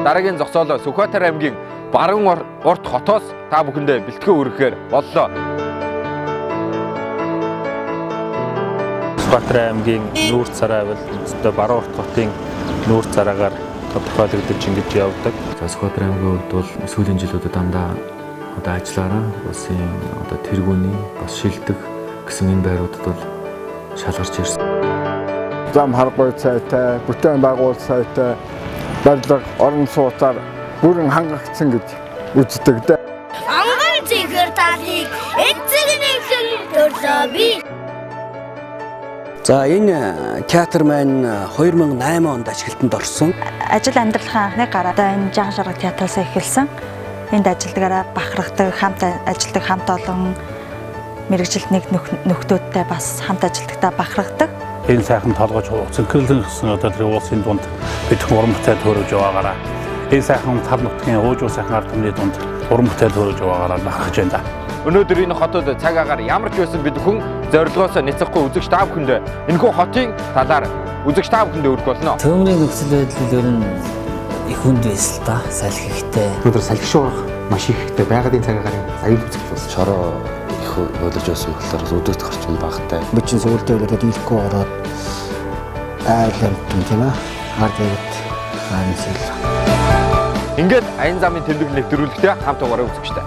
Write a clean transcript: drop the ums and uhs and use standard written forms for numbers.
дараагийн зогсоолоо Сүхбаатар аймгийн Баруун урт хотоос та бүхэндээ бэлтгэн өргөхээр боллоо. Сүхбаатар аймгийн нүүрс царай бол зөвхөн Баруун урт хотын нүүрс цараагаар тодорхойлогдож ингэж явдаг. Сүхбаатар аймгийн хувьд бол сүүлийн жилүүдэд дандаа ажиллаараа улсын тэргүүний бас шилдэг гэсэн энэ байруудад бол шалгарч ирсэн. Зам харгуй сайтай, бүтээн байгуулалт сайтай, барилга, орон сууцаар бүрэн хангагдсан гэж үздэг. Анган зэхэр талыг эцэгнийхэн төрлөө би. За энэ театр маань 2008 онд ашиглалтанд орсон. Ажил амьдралын анхны гараа энэ Жахан шаргал театраас эхэлсэн. Энд ажилдгаараа бахархдаг, хамт ажилдаг, хамт олон мэрэгжилт нэг нөхдөөдтэй бас хамт ажилдагтаа бахархдаг. Энэ сайхан толгойч цэнхэрлэн гэсэн тэр улсын дунд бид уран бүтээл төрөж яваагаараа энэ сайхан тав нутгийн уужуу сайхан ард түмний дунд уран бүтээл төрөж яваагаараа бахархаж байна. Өнөөдөр энэ хотод цаг агаар ямар ч байсан бид хүн зорилгоосоо няцахгүй үзэгч та бүхэнд энэхүү хотын талаар үзэгч та бүхэнд өргөх болно. Төмрийн нөхцөл байдал ер нь их хүнд байсан л да. Салхи ихтэй. Өнөөдөр салхи шуурах маш ихтэй байгалийн цаг агарын аюул үзэгч болсон. Шороо их болож байсан болохоор өдөрт гарч байгаа багтай. Би чинь зөвлөлтөө болоод ирэхгүй ороод айлмт тийм ээ. Хардлагт хаанасэл. Ингээд аян замын тэмдэг нэвтрүүлэгтээ хамт угаараа үзэгчтэй.